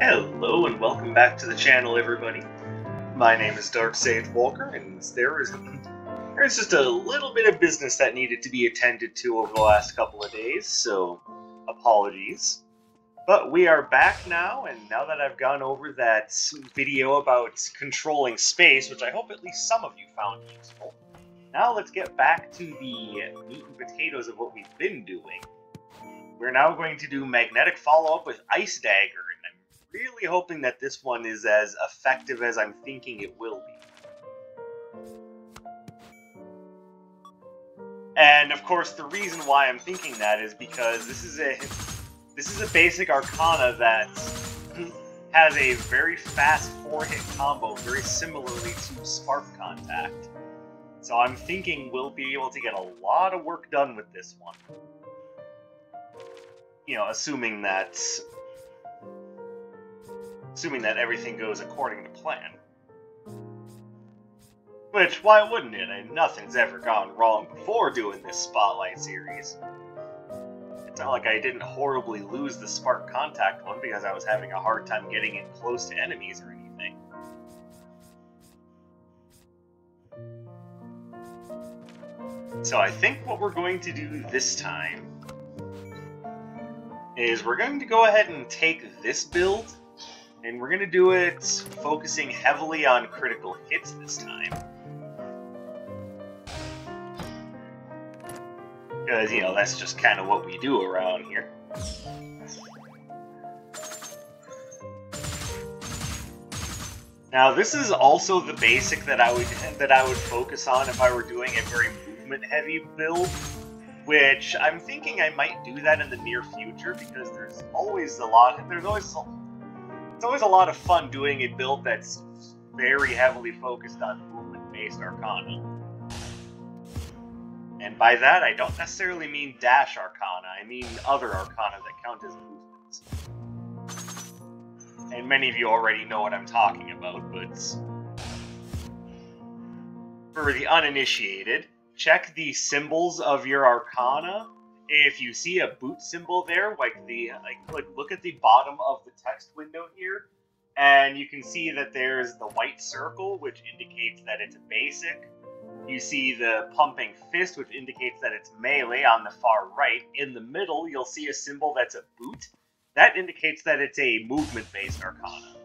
Hello and welcome back to the channel, everybody. My name is Dark Sage Walker, and there's just a little bit of business that needed to be attended to over the last couple of days, so apologies. But we are back now, and now that I've gone over that video about controlling space, which I hope at least some of you found useful, now let's get back to the meat and potatoes of what we've been doing. We're now going to do magnetic follow-up with Ice Dagger, and I'm really hoping that this one is as effective as I'm thinking it will be. And of course, the reason why I'm thinking that is because this is a basic Arcana that has a very fast 4-hit combo, very similarly to Spark Contact. So I'm thinking we'll be able to get a lot of work done with this one. You know, assuming that everything goes according to plan. Which, why wouldn't it? I mean, nothing's ever gone wrong before doing this Spotlight series. It's not like I didn't horribly lose the Spark Contact one because I was having a hard time getting in close to enemies or anything. So I think what we're going to do this time is we're going to go ahead and take this build, and we're going to do it focusing heavily on critical hits this time. Because, you know, that's just kind of what we do around here. Now, this is also the basic that I would focus on if I were doing a very movement-heavy build, which I'm thinking I might do that in the near future because it's always a lot of fun doing a build that's very heavily focused on movement-based Arcana. And by that, I don't necessarily mean Dash Arcana, I mean other Arcana that count as movements. And many of you already know what I'm talking about, but for the uninitiated, check the symbols of your Arcana. If you see a boot symbol there, look at the bottom of the text window here, and you can see that there's the white circle, which indicates that it's a basic. You see the pumping fist, which indicates that it's melee on the far right. In the middle, you'll see a symbol that's a boot. That indicates that it's a movement-based Arcana.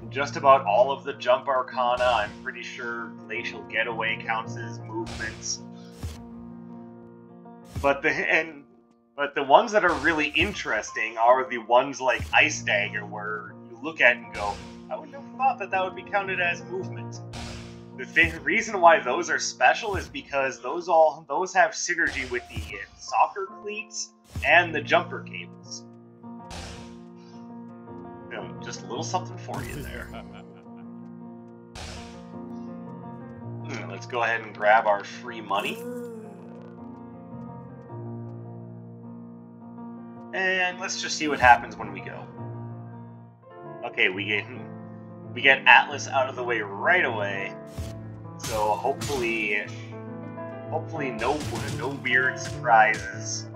Just about all of the jump Arcana, I'm pretty sure Glacial Getaway counts as movements. But the ones that are really interesting are the ones like Ice Dagger, where you look at it and go, I wouldn't have thought that would be counted as movement. The reason why those are special is because those have synergy with the soccer cleats and the jumper cables. So, just a little something for you there. Let's go ahead and grab our free money. And let's just see what happens when we go. Okay, we get Atlas out of the way right away. So hopefully no weird surprises.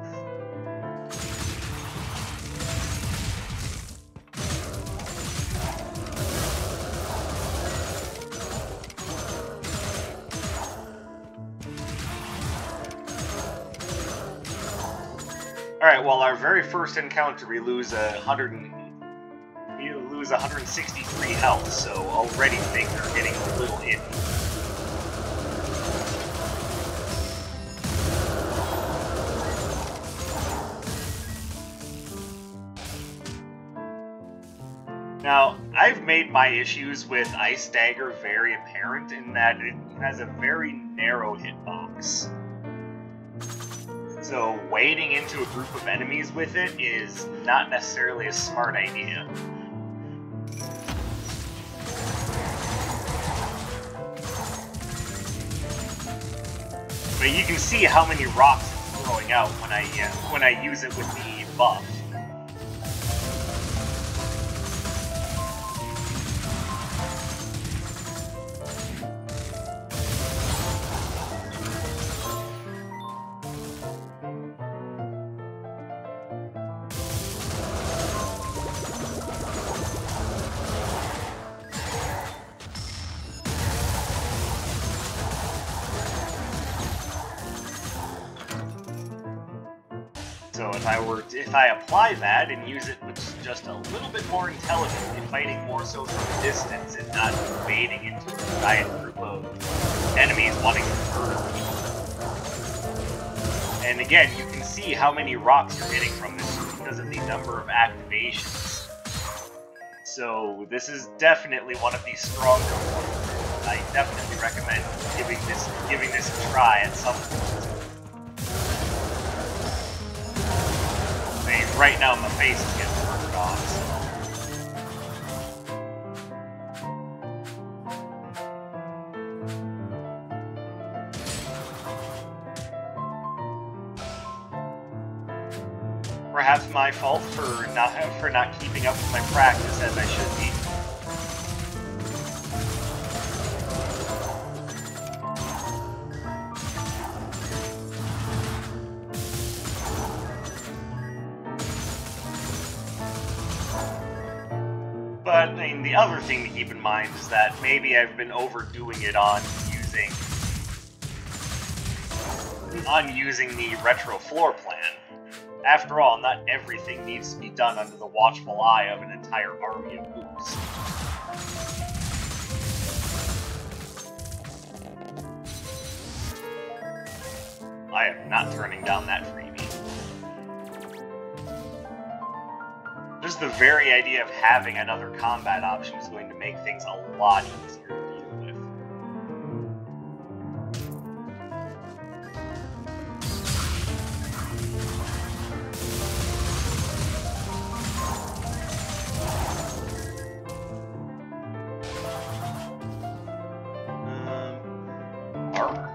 Alright, well, our very first encounter, we lose 163 health, so already things are getting a little iffy. Now, I've made my issues with Ice Dagger very apparent in that it has a very narrow hitbox. So wading into a group of enemies with it is not necessarily a smart idea. But you can see how many rocks it's throwing out when I use it with the buff. if I apply that and use it with just a little bit more intelligently, fighting more so from distance and not invading into a giant group of enemies wanting to murder people. And again, you can see how many rocks you're getting from this because of the number of activations. So this is definitely one of these stronger ones. I definitely recommend giving this a try at some point. Right now my face is getting burned off, so. Perhaps my fault for not keeping up with my practice as I should be. But I mean, the other thing to keep in mind is that maybe I've been overdoing it on using the retro floor plan. After all, not everything needs to be done under the watchful eye of an entire army of boos. I am not turning down that freebie. Just the very idea of having another combat option is going to make things a lot easier to deal with. Armor.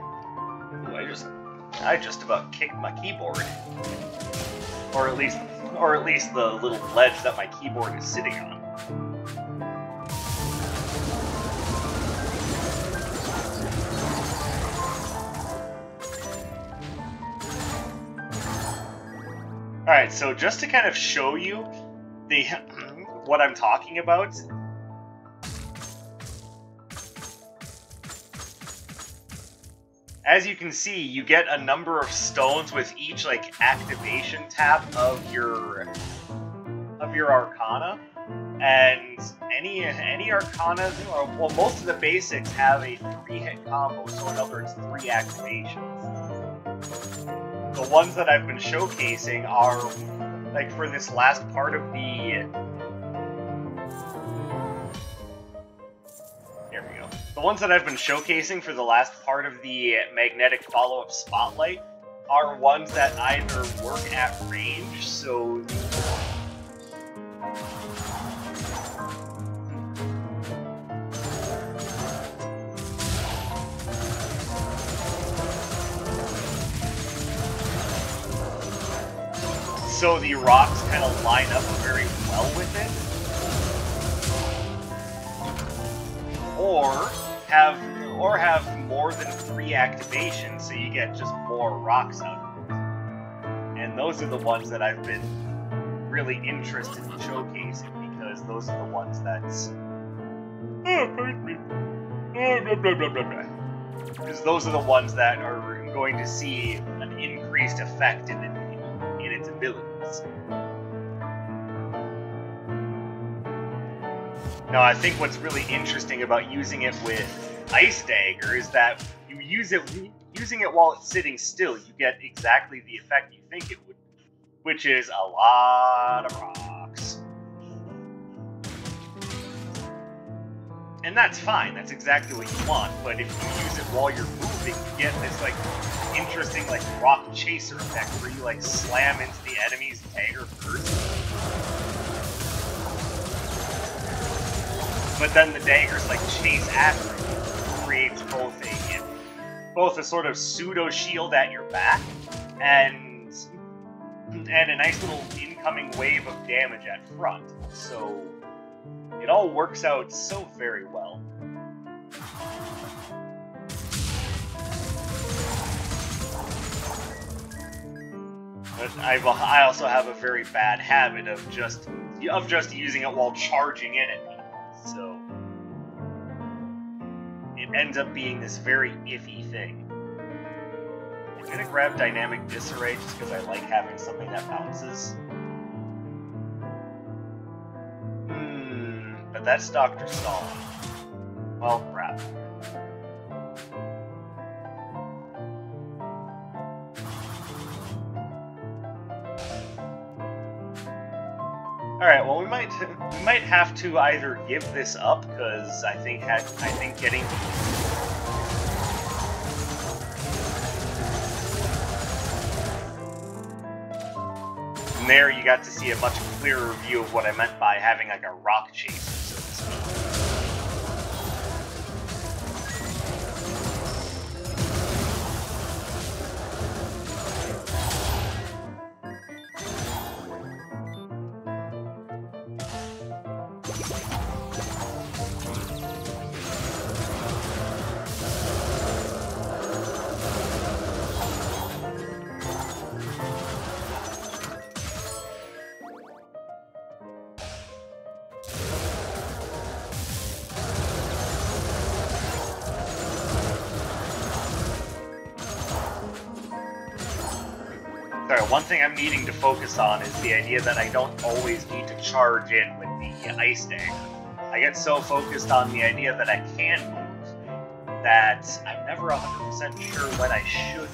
Ooh, I just about kicked my keyboard. Or at least the little ledge that my keyboard is sitting on. Alright, so just to kind of show you what I'm talking about. As you can see, you get a number of stones with each like activation tap of your arcana, and any arcana, well, most of the basics have a 3-hit combo, so in other words, 3 activations. The ones that I've been showcasing are like for this last part of the. The ones that I've been showcasing for the last part of the magnetic follow-up spotlight are ones that either work at range, so the rocks kind of line up very well with it, or have more than 3 activations, so you get just more rocks out of it. And those are the ones that I've been really interested in showcasing, because those are the ones that's... Because those are the ones that are going to see an increased effect in its abilities. Now, I think what's really interesting about using it with Ice Dagger is that using it while it's sitting still, you get exactly the effect you think it would, which is a lot of rocks. And that's fine, that's exactly what you want, but if you use it while you're moving, you get this, like, interesting, like, rock chaser effect where you, like, slam into the enemy's dagger first. But then the daggers, like, chase after you. It creates both a sort of pseudo-shield at your back, and a nice little incoming wave of damage at front. So it all works out so very well. But I also have a very bad habit of just using it while charging in at people, so it ends up being this very iffy thing. I'm gonna grab Dynamic Disarray just because I like having something that bounces. But that's Dr. Song. Well, crap. Alright, well we might have to either give this up, because I think getting from there you got to see a much clearer view of what I meant by having like a rock chaser, so to speak. Sorry, one thing I'm needing to focus on is the idea that I don't always need to charge in with the Ice Dagger. I get so focused on the idea that I can move that I'm never 100% sure when I should.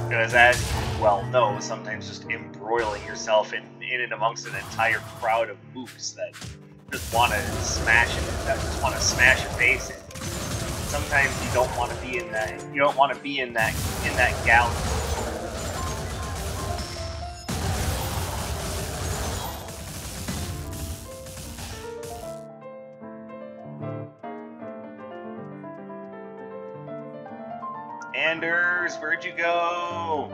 Because as you well know, sometimes just embroiling yourself in and amongst an entire crowd of mooks that just want to smash it, that just want to smash a face in. Sometimes you don't want to be in that. You don't want to be in that galley. Anders, where'd you go?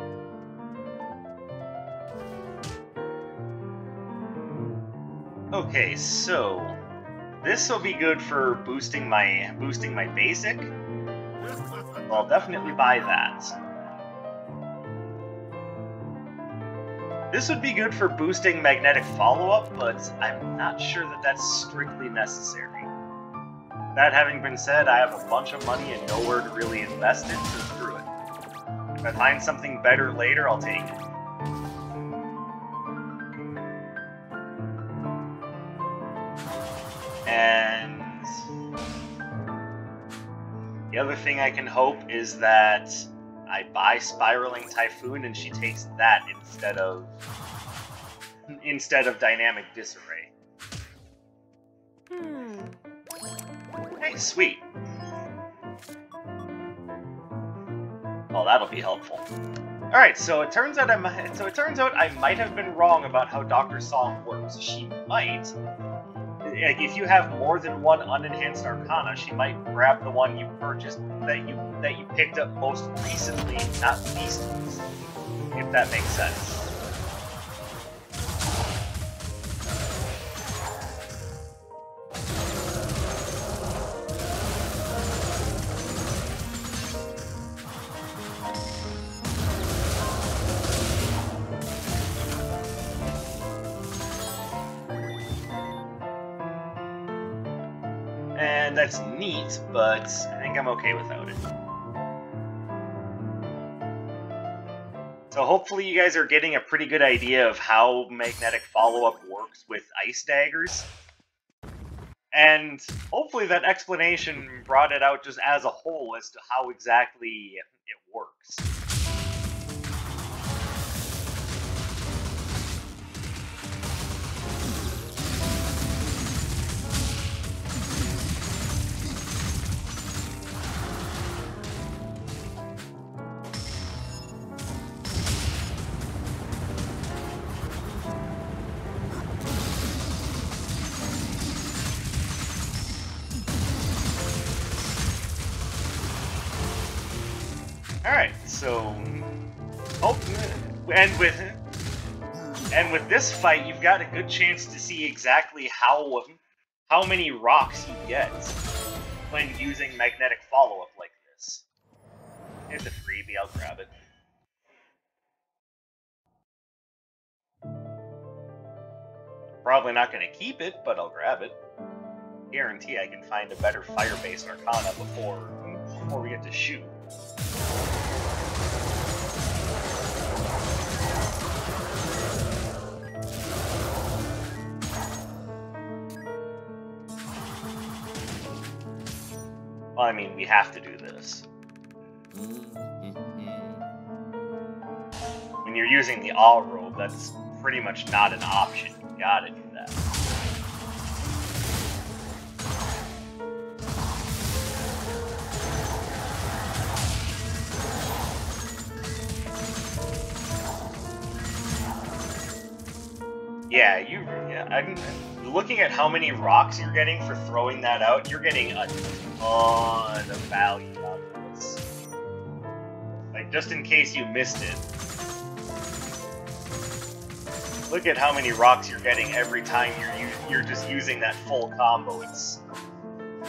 Okay, so this will be good for boosting my basic. I'll definitely buy that. This would be good for boosting magnetic follow-up, but I'm not sure that that's strictly necessary. That having been said, I have a bunch of money and nowhere to really invest it, so screw it. If I find something better later, I'll take it. And the other thing I can hope is that I buy Spiraling Typhoon and she takes that instead of Dynamic Disarray. Hey, sweet. Well, that'll be helpful. All right, so it turns out I might have been wrong about how Dr. Song works. She might, if you have more than one unenhanced Arcana, she might grab the one you purchased that you picked up most recently, not least, if that makes sense. And that's neat, but I think I'm okay without it. So hopefully you guys are getting a pretty good idea of how magnetic follow-up works with ice daggers. And hopefully that explanation brought it out just as a whole as to how exactly it works. Alright, so and with this fight, you've got a good chance to see exactly how many rocks he gets. when using magnetic follow-up like this. It's a freebie, I'll grab it. Probably not going to keep it, but I'll grab it. Guarantee I can find a better fire-based Arcana before we get to shoot. Well, I mean, we have to do this. When you're using the All Robe, that's pretty much not an option. You gotta do that. Yeah, I'm looking at how many rocks you're getting for throwing that out. You're getting a ton of value out of this. Like, just in case you missed it. Look at how many rocks you're getting every time you're just using that full combo.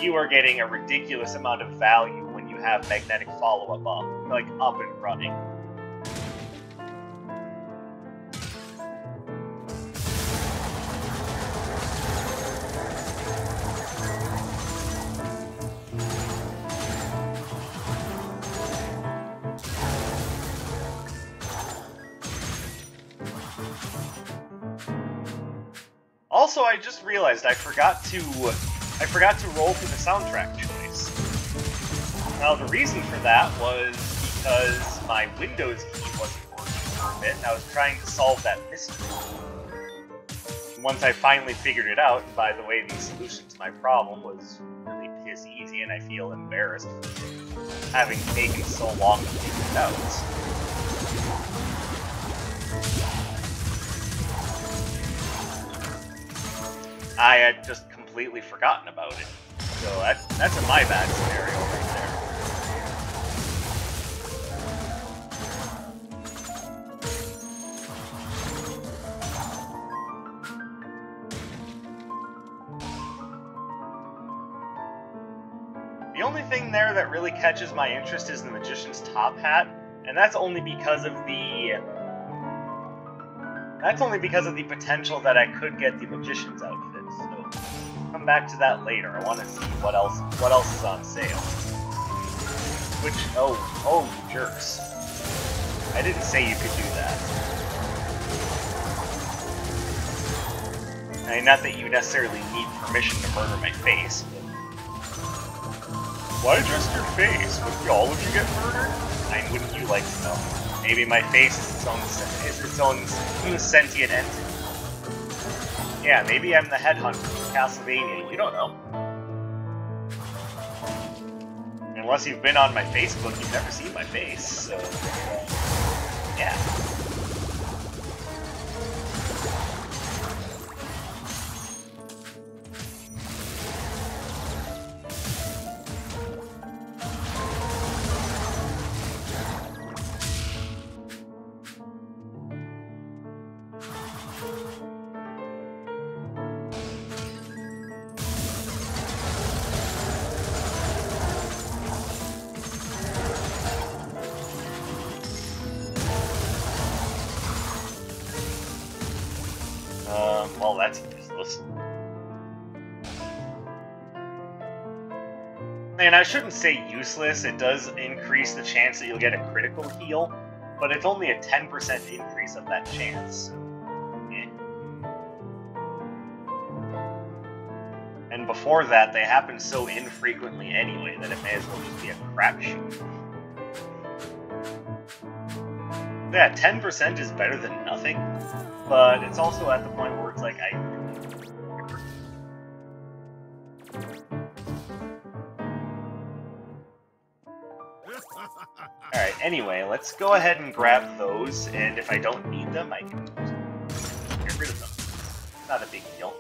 You are getting a ridiculous amount of value when you have magnetic follow-up up and running. Also, I just realized I forgot to roll for the soundtrack choice. Now, the reason for that was because my Windows key wasn't working for a bit, and I was trying to solve that mystery. Once I finally figured it out, and by the way, the solution to my problem was really piss easy, and I feel embarrassed for having taken so long to figure it out. I had just completely forgotten about it. So that's a my bad scenario right there. The only thing there that really catches my interest is the Magician's top hat, and that's only because of the potential that I could get the Magician's outfit. So come back to that later. I want to see what else is on sale. Which oh you jerks. I didn't say you could do that. I mean, not that you necessarily need permission to murder my face, but why just your face? Would all of you get murdered? I mean, wouldn't you like to know? Maybe my face is its own sentient entity. Yeah, maybe I'm the headhunter from Castlevania, you don't know. Unless you've been on my Facebook, you've never seen my face, so... yeah. Well, that's useless. And I shouldn't say useless, it does increase the chance that you'll get a critical heal, but it's only a 10% increase of that chance, so... eh. And before that, they happen so infrequently anyway that it may as well just be a crapshoot. Yeah, 10% is better than nothing, but it's also at the point where it's like, Alright, anyway, let's go ahead and grab those, and if I don't need them, I can get rid of them. Not a big deal.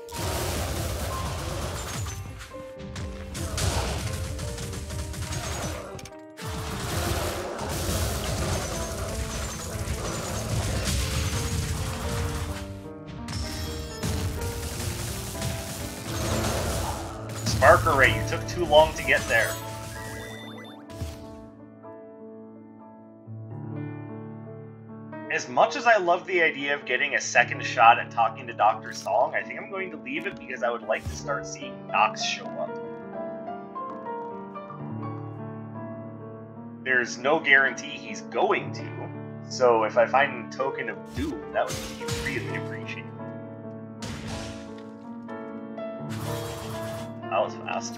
Sparker Ray, you took too long to get there. As much as I love the idea of getting a second shot at talking to Dr. Song, I think I'm going to leave it because I would like to start seeing Nox show up. There's no guarantee he's going to, so if I find a token of doom, that would be really appreciated. That was fast.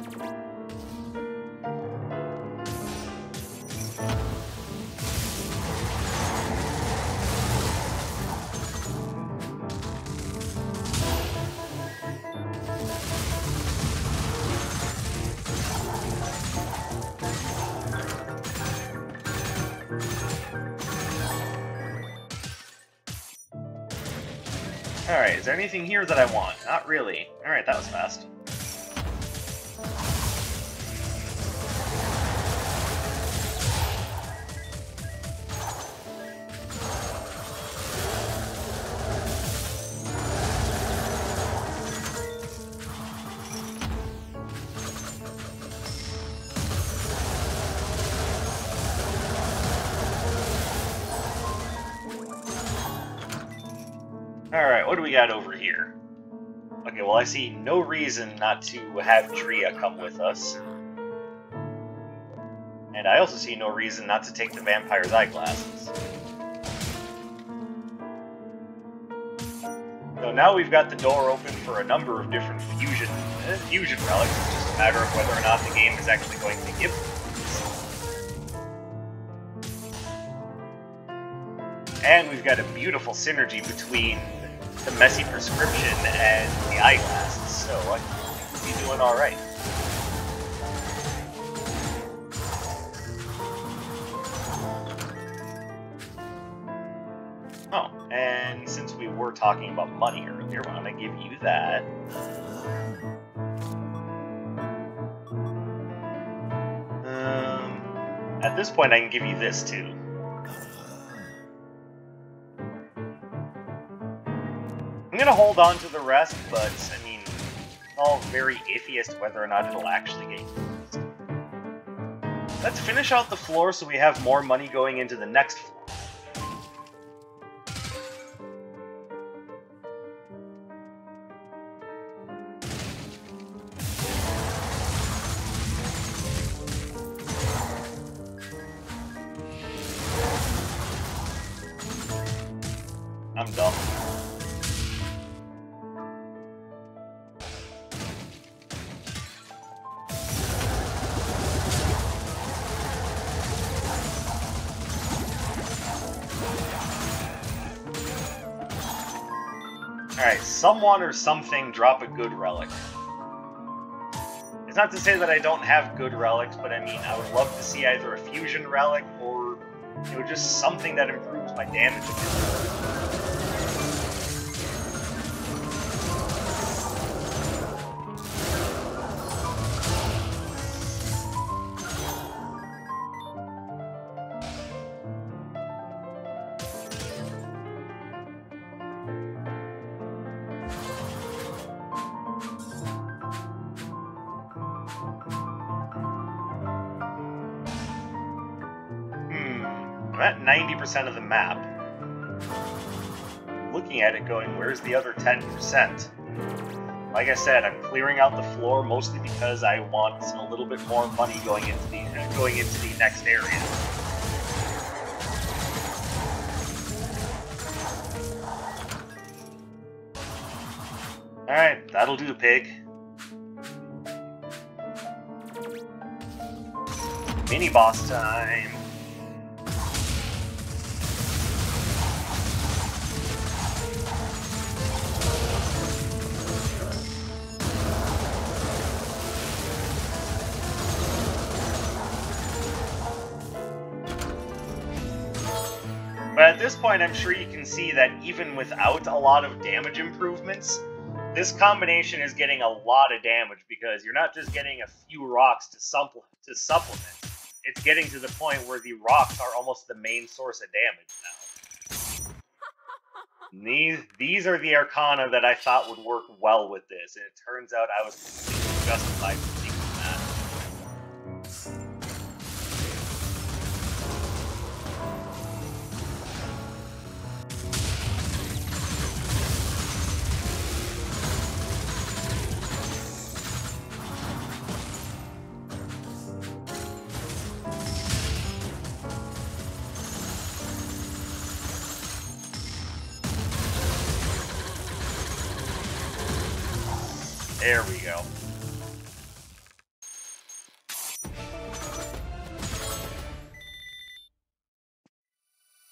Alright, is there anything here that I want? Not really. Alright, that was fast. Alright, what do we got over here? Okay, well I see no reason not to have Drea come with us. And I also see no reason not to take the vampire's eyeglasses. So now we've got the door open for a number of different fusion relics. It's just a matter of whether or not the game is actually going to give them. And we've got a beautiful synergy between the messy prescription and the eyeglasses, so I think we'll be doing alright. Oh, and since we were talking about money earlier, why don't I give you that? At this point I can give you this too. I'm gonna hold on to the rest, but, I mean, it's all very iffy as to whether or not it'll actually get used. Let's finish out the floor so we have more money going into the next floor. I'm dumb. Alright, someone or something drop a good relic. It's not to say that I don't have good relics, but I mean, I would love to see either a fusion relic or, you know, just something that improves my damage. I'm at 90% of the map. Looking at it going, where's the other 10%? Like I said, I'm clearing out the floor mostly because I want a little bit more money going into the next area. Alright, that'll do, pig. Mini boss time. But at this point, I'm sure you can see that even without a lot of damage improvements, this combination is getting a lot of damage because you're not just getting a few rocks to supplement. It's getting to the point where the rocks are almost the main source of damage now. These are the Arcana that I thought would work well with this, and it turns out I was justified for taking that. There we go.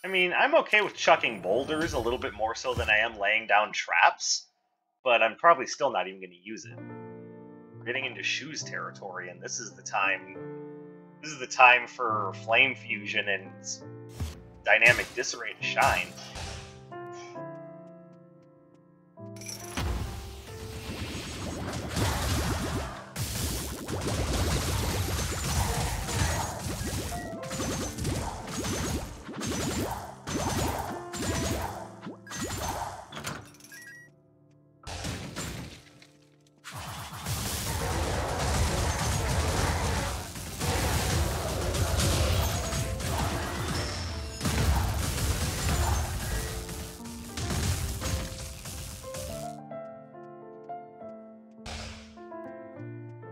I mean, I'm okay with chucking boulders a little bit more so than I am laying down traps, but I'm probably still not even going to use it. We're getting into shoes territory, and this is the time for flame fusion and dynamic disarray to shine.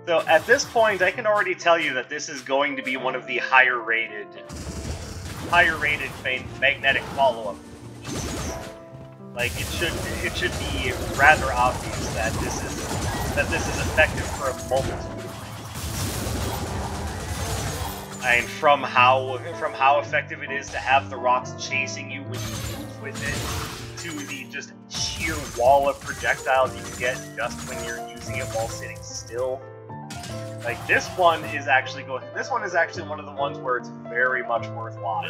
So at this point, I can already tell you that this is going to be one of the higher rated magnetic follow-up. Like it should be rather obvious that this is effective for a multitude of reasons. I mean, from how effective it is to have the rocks chasing you when you move with it, to the just sheer wall of projectiles you can get just when you're using it while sitting still. Like, this one is actually one of the ones where it's very much worthwhile.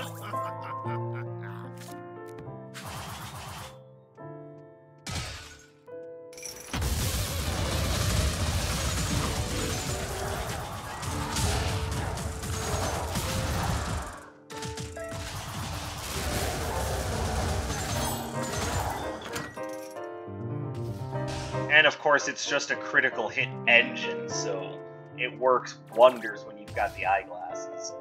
And of course, it's just a critical hit engine, so it works wonders when you've got the eyeglasses.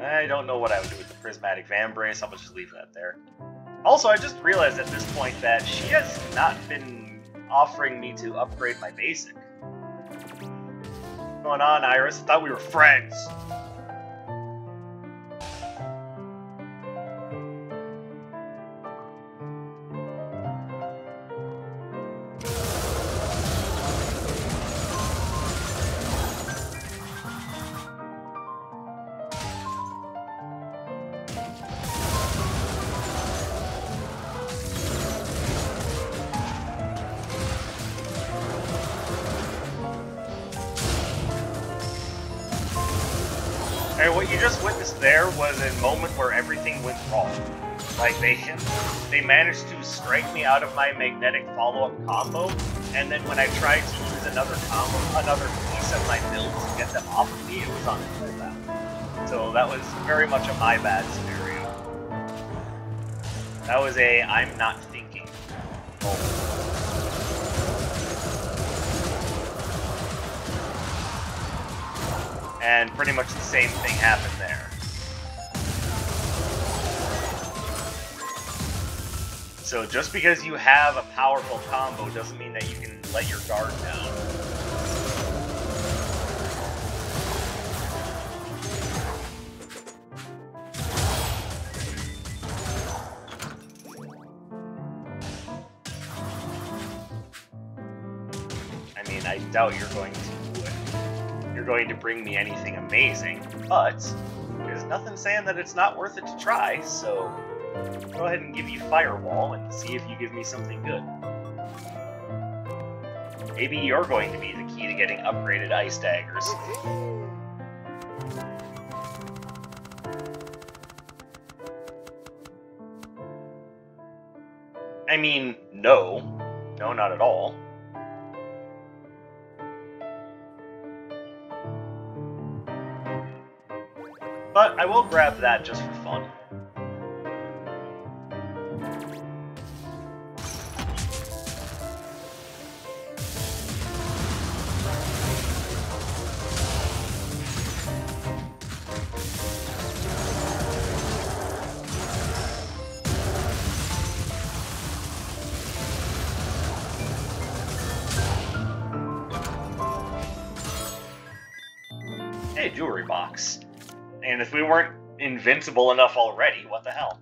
I don't know what I would do with the prismatic vambrace. I'll just leave that there. Also, I just realized at this point that she has not been offering me to upgrade my basic. What's going on, Iris? I thought we were friends. And what you just witnessed there was a moment where everything went wrong. Like, they managed to strike me out of my magnetic follow-up combo, and then when I tried to use another piece of my build to get them off of me, it was on cooldown. So that was very much a my bad scenario. That was a I'm not thinking moment. And pretty much the same thing happened there. So just because you have a powerful combo doesn't mean that you can let your guard down. I mean, I doubt you're going to bring me anything amazing, but there's nothing saying that it's not worth it to try, so go ahead and give you Firewall and see if you give me something good. Maybe you're going to be the key to getting upgraded ice daggers. I mean, no. No, not at all. But I will grab that just for fun. Hey, jewelry box. And if we weren't invincible enough already, what the hell?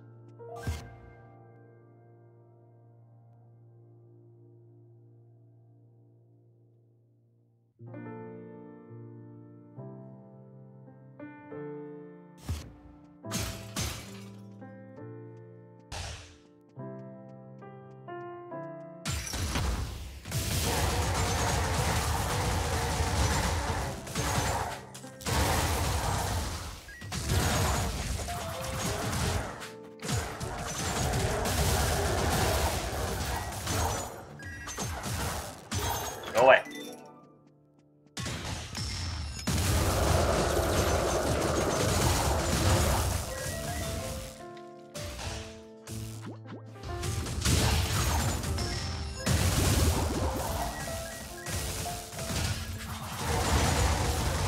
Go away.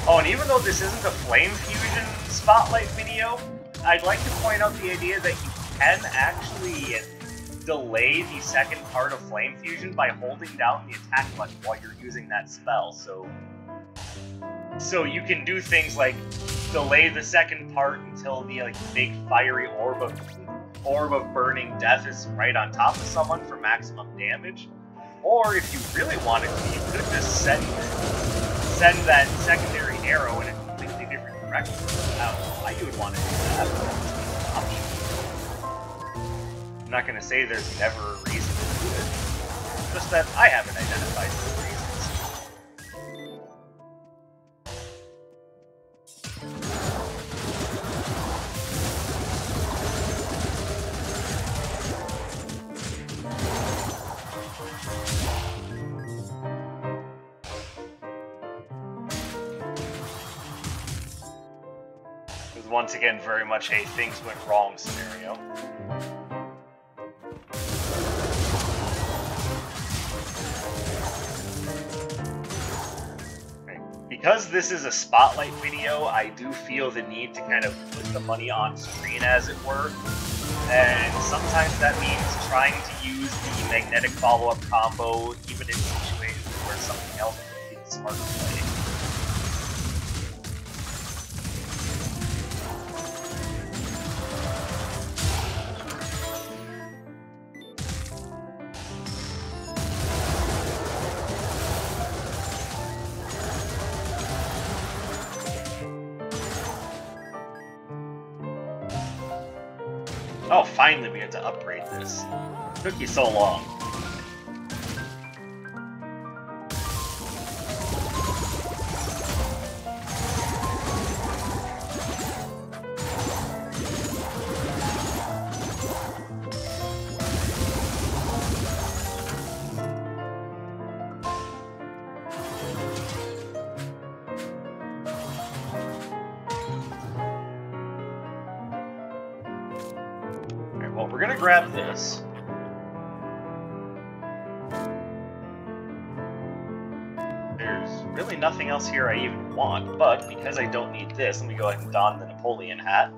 Oh, and even though this isn't a Flame Fusion Spotlight video, I'd like to point out the idea that you can actually delay the second part of Flame Fusion by holding down the attack button while you're using that spell. So you can do things like delay the second part until the big fiery orb of burning death is right on top of someone for maximum damage. Or if you really wanted to, you could just send that secondary arrow in a completely different direction. I don't know why you would want to do that, but that's an option. I'm not going to say there's never a reason to do it, just that I haven't identified those reasons. It was once again very much a things went wrong scenario. Because this is a spotlight video, I do feel the need to kind of put the money on screen, as it were. And sometimes that means trying to use the magnetic follow-up combo, even in situations where something else would be the smart play. Oh, finally we had to upgrade this. It took you so long. Well, we're gonna grab this. There's really nothing else here I even want, but because I don't need this, let me go ahead and don the Napoleon hat.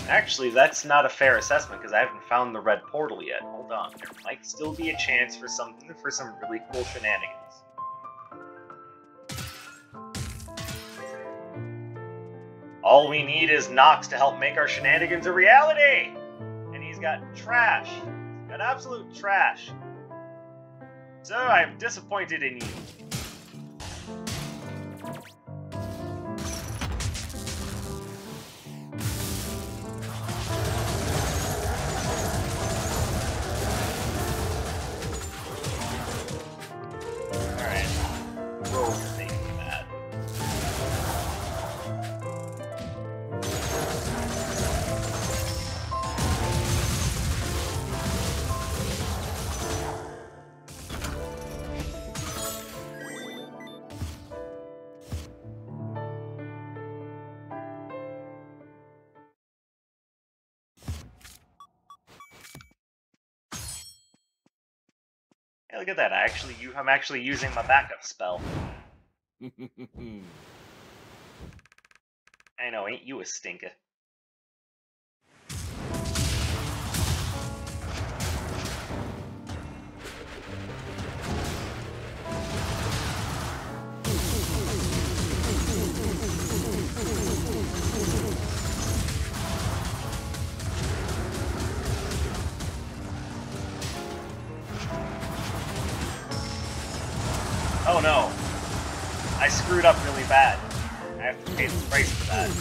Actually, that's not a fair assessment because I haven't found the red portal yet. Hold on, there might still be a chance for some really cool shenanigans. All we need is Nox to help make our shenanigans a reality! And he's got trash. He's got absolute trash. So I'm disappointed in you. Alright. Rogue's making me mad. Hey, look at that! I'm actually using my backup spell. I know, ain't you a stinker? Oh no! I screwed up really bad. I have to pay the price for that.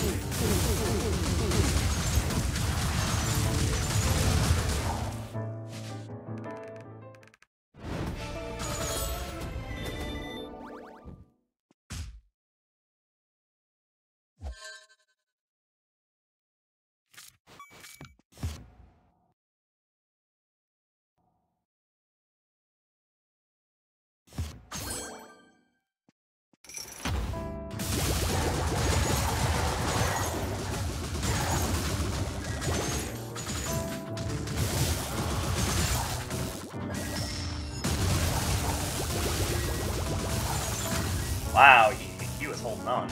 Wow, he was holding on.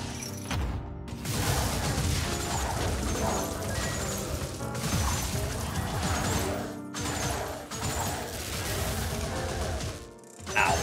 Ow.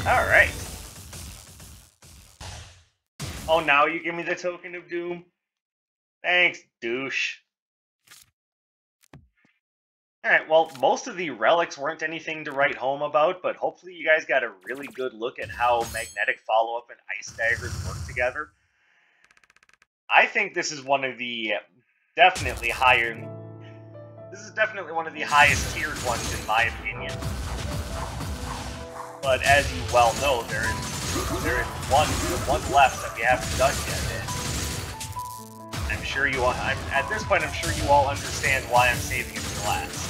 Alright. Oh, now you give me the token of doom? Thanks, douche. Alright, well, most of the relics weren't anything to write home about, but hopefully you guys got a really good look at how magnetic follow-up and ice daggers work together. I think this is one of the definitely higher... This is definitely one of the highest tiered ones in my opinion. But as you well know, there is one left that we haven't done yet. I'm sure you all, at this point, I'm sure you all understand why I'm saving it for last.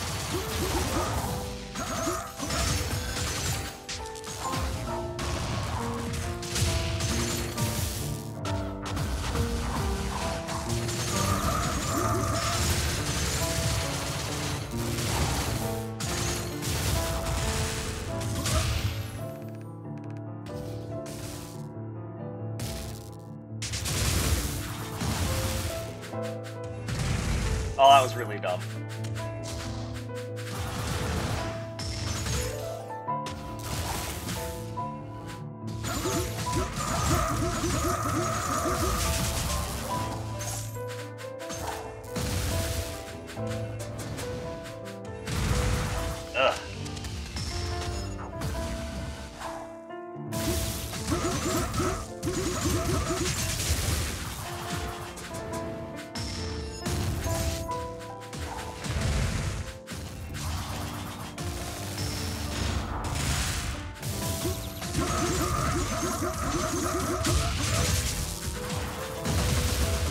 Oh, that was really dumb. Ugh.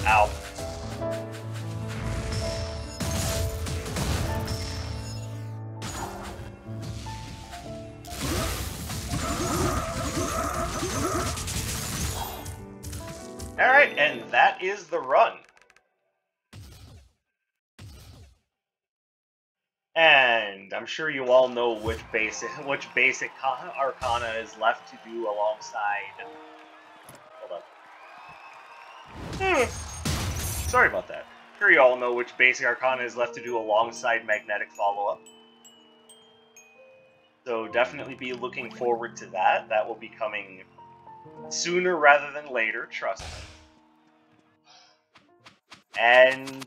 Ow. Alright, and that is the run. And I'm sure you all know which basic arcana is left to do alongside. Hold on. Sorry about that. I'm sure you all know which basic arcana is left to do alongside magnetic follow-up. So definitely be looking forward to that. That will be coming sooner rather than later, trust me. And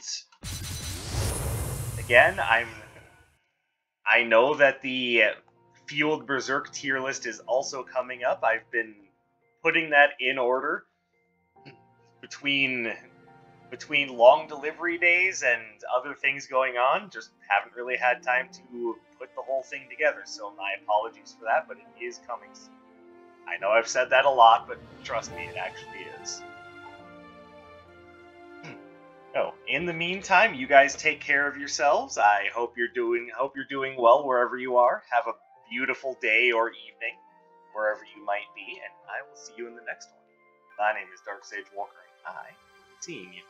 again, I know that the Fueled Berserk tier list is also coming up. I've been putting that in order between long delivery days and other things going on. Just haven't really had time to put the whole thing together, so my apologies for that, but it is coming soon. I know I've said that a lot, but trust me, it actually is. Oh, in the meantime, you guys take care of yourselves. I hope you're doing well wherever you are. Have a beautiful day or evening, wherever you might be, and I will see you in the next one. My name is Dark Sage Walker, and I am seeing you.